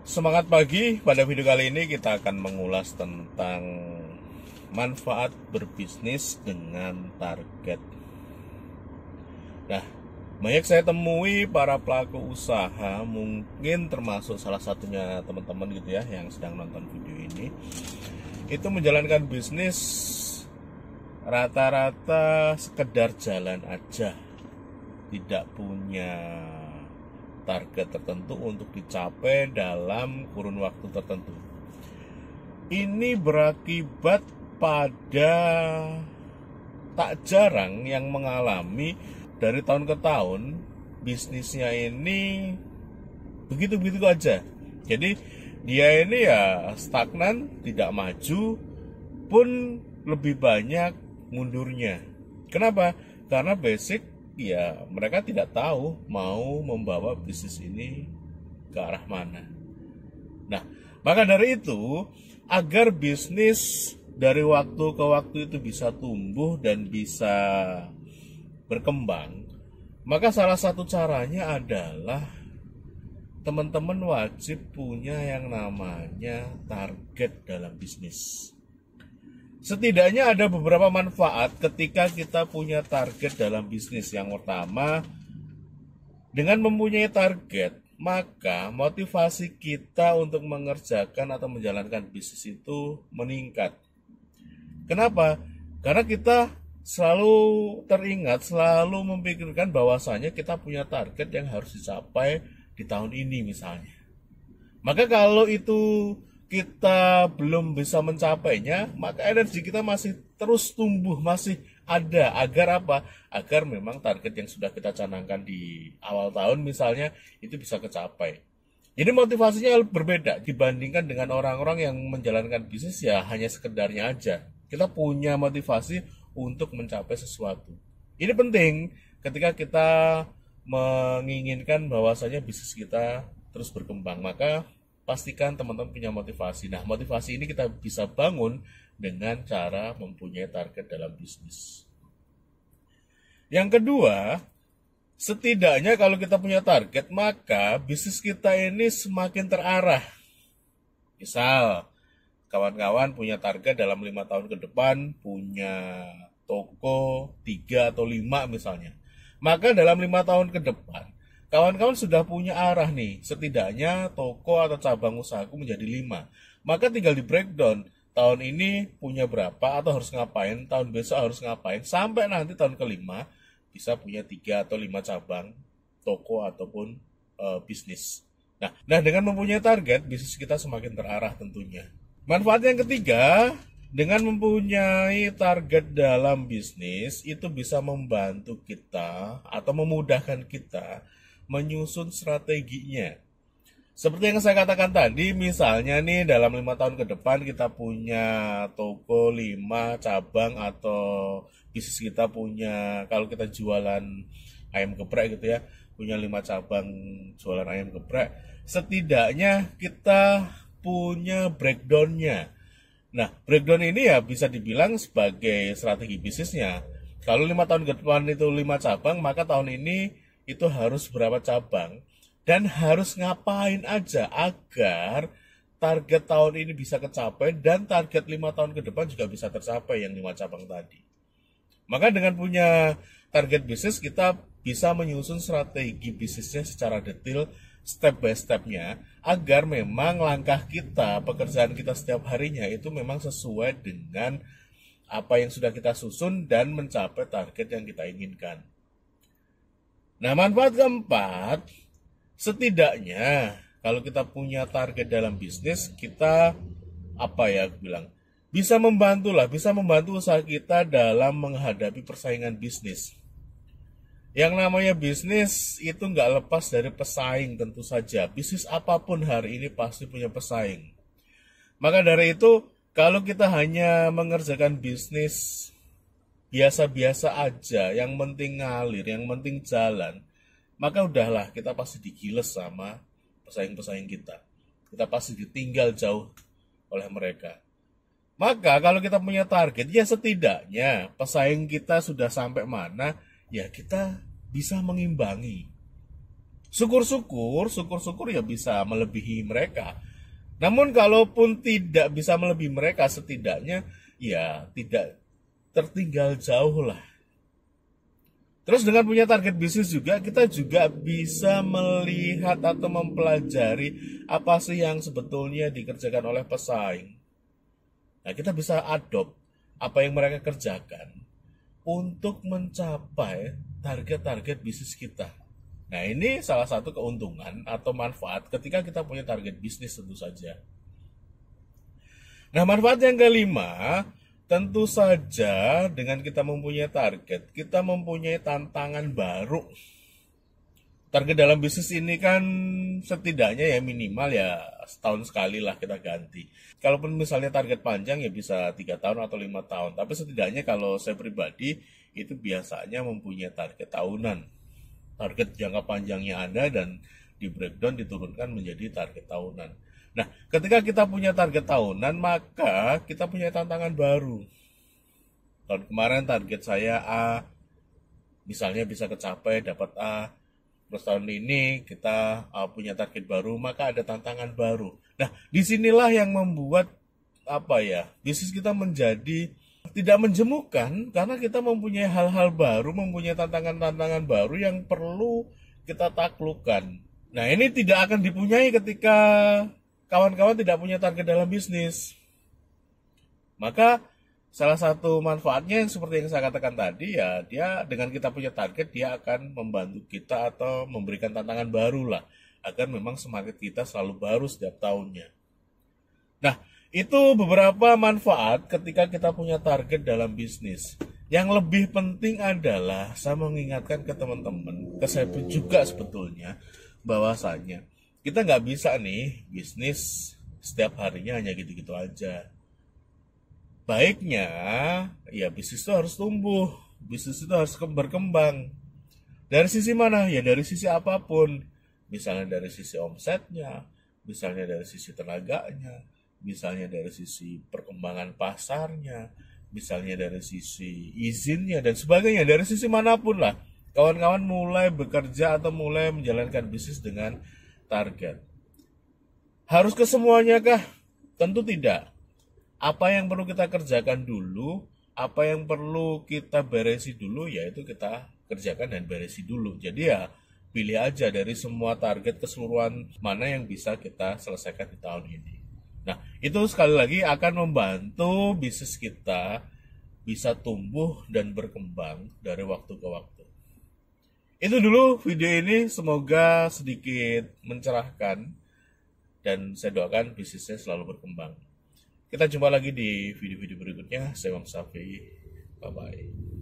Semangat pagi, pada video kali ini kita akan mengulas tentang manfaat berbisnis dengan target. Nah, banyak saya temui para pelaku usaha, mungkin termasuk salah satunya teman-teman gitu ya yang sedang nonton video ini, itu menjalankan bisnis rata-rata sekedar jalan aja, tidak punya target tertentu untuk dicapai dalam kurun waktu tertentu. Ini berakibat pada tak jarang yang mengalami dari tahun ke tahun bisnisnya ini begitu-begitu aja. Jadi dia ini ya stagnan, tidak maju, pun lebih banyak mundurnya. Kenapa? Karena basic ya mereka tidak tahu mau membawa bisnis ini ke arah mana. Nah, maka dari itu, agar bisnis dari waktu ke waktu itu bisa tumbuh dan bisa berkembang, maka salah satu caranya adalah teman-teman wajib punya yang namanya target dalam bisnis. Setidaknya ada beberapa manfaat ketika kita punya target dalam bisnis. Yang pertama, dengan mempunyai target, maka motivasi kita untuk mengerjakan atau menjalankan bisnis itu meningkat. Kenapa? Karena kita selalu teringat, selalu memikirkan bahwasanya kita punya target yang harus dicapai di tahun ini misalnya. Maka kalau itu kita belum bisa mencapainya, maka energi kita masih terus tumbuh, masih ada. Agar apa? Agar memang target yang sudah kita canangkan di awal tahun misalnya, itu bisa kecapai. Jadi motivasinya berbeda dibandingkan dengan orang-orang yang menjalankan bisnis ya hanya sekedarnya aja. Kita punya motivasi untuk mencapai sesuatu. Ini penting ketika kita menginginkan bahwasanya bisnis kita terus berkembang, maka pastikan teman-teman punya motivasi. Nah, motivasi ini kita bisa bangun dengan cara mempunyai target dalam bisnis. Yang kedua, setidaknya kalau kita punya target, maka bisnis kita ini semakin terarah. Misal, kawan-kawan punya target dalam 5 tahun ke depan, punya toko 3 atau 5 misalnya. Maka dalam 5 tahun ke depan, kawan-kawan sudah punya arah nih, setidaknya toko atau cabang usahaku menjadi 5. Maka tinggal di breakdown, tahun ini punya berapa atau harus ngapain, tahun besok harus ngapain, sampai nanti tahun kelima bisa punya 3 atau 5 cabang toko ataupun bisnis. Nah, dengan mempunyai target, bisnis kita semakin terarah tentunya. Manfaat yang ketiga, dengan mempunyai target dalam bisnis, itu bisa membantu kita atau memudahkan kita menyusun strateginya. Seperti yang saya katakan tadi, misalnya nih dalam 5 tahun ke depan kita punya toko 5 cabang, atau bisnis kita punya, kalau kita jualan ayam geprek gitu ya, punya 5 cabang jualan ayam geprek, setidaknya kita punya breakdownnya. Nah, breakdown ini ya bisa dibilang sebagai strategi bisnisnya. Kalau 5 tahun ke depan itu 5 cabang, maka tahun ini itu harus berapa cabang dan harus ngapain aja agar target tahun ini bisa kecapai dan target 5 tahun ke depan juga bisa tercapai yang 5 cabang tadi. Maka dengan punya target bisnis, kita bisa menyusun strategi bisnisnya secara detail, step by stepnya, agar memang langkah kita, pekerjaan kita setiap harinya itu memang sesuai dengan apa yang sudah kita susun dan mencapai target yang kita inginkan. Nah, manfaat keempat, setidaknya kalau kita punya target dalam bisnis, kita bisa membantu usaha kita dalam menghadapi persaingan bisnis. Yang namanya bisnis itu nggak lepas dari pesaing tentu saja. Bisnis apapun hari ini pasti punya pesaing. Maka dari itu, kalau kita hanya mengerjakan bisnis biasa-biasa aja, yang penting ngalir, yang penting jalan, maka udahlah, kita pasti digiles sama pesaing-pesaing kita. Kita pasti ditinggal jauh oleh mereka. Maka kalau kita punya target, ya setidaknya pesaing kita sudah sampai mana, ya kita bisa mengimbangi. Syukur-syukur ya bisa melebihi mereka. Namun kalaupun tidak bisa melebihi mereka, setidaknya ya tidak tertinggal jauh lah. Terus dengan punya target bisnis juga, kita juga bisa melihat atau mempelajari apa sih yang sebetulnya dikerjakan oleh pesaing. Nah, kita bisa adopt apa yang mereka kerjakan untuk mencapai target-target bisnis kita. Nah, ini salah satu keuntungan atau manfaat ketika kita punya target bisnis tentu saja. Nah, manfaat yang kelima, tentu saja dengan kita mempunyai target, kita mempunyai tantangan baru. Target dalam bisnis ini kan setidaknya ya minimal ya setahun sekali lah kita ganti. Kalaupun misalnya target panjang ya bisa 3 tahun atau 5 tahun. Tapi setidaknya kalau saya pribadi itu biasanya mempunyai target tahunan. Target jangka panjangnya ada dan di breakdown diturunkan menjadi target tahunan. Nah, ketika kita punya target tahunan, maka kita punya tantangan baru. Tahun kemarin target saya A, misalnya bisa kecapai dapat A. Terus tahun ini kita punya target baru, maka ada tantangan baru. Nah, disinilah yang membuat bisnis kita menjadi tidak menjemukan karena kita mempunyai hal-hal baru, mempunyai tantangan-tantangan baru yang perlu kita taklukkan. Nah, ini tidak akan dipunyai ketika kawan-kawan tidak punya target dalam bisnis. Maka salah satu manfaatnya yang seperti yang saya katakan tadi ya, dia dengan kita punya target, dia akan membantu kita atau memberikan tantangan baru lah, agar memang semangat kita selalu baru setiap tahunnya. Nah, itu beberapa manfaat ketika kita punya target dalam bisnis. Yang lebih penting adalah saya mengingatkan ke teman-teman, ke saya juga sebetulnya, bahwasanya kita nggak bisa nih bisnis setiap harinya hanya gitu-gitu aja. Baiknya ya bisnis itu harus tumbuh, bisnis itu harus berkembang. Dari sisi mana? Ya dari sisi apapun. Misalnya dari sisi omsetnya, misalnya dari sisi tenaganya, misalnya dari sisi perkembangan pasarnya, misalnya dari sisi izinnya dan sebagainya, dari sisi manapun lah. Kawan-kawan mulai bekerja atau mulai menjalankan bisnis dengan target. Harus ke semuanya kah? Tentu tidak. Apa yang perlu kita kerjakan dulu, apa yang perlu kita beresi dulu, yaitu kita kerjakan dan beresi dulu. Jadi ya pilih aja dari semua target keseluruhan mana yang bisa kita selesaikan di tahun ini. Nah, itu sekali lagi akan membantu bisnis kita bisa tumbuh dan berkembang dari waktu ke waktu. Itu dulu video ini, semoga sedikit mencerahkan dan saya doakan bisnisnya selalu berkembang. Kita jumpa lagi di video-video berikutnya. Saya Bang Safi. Bye-bye.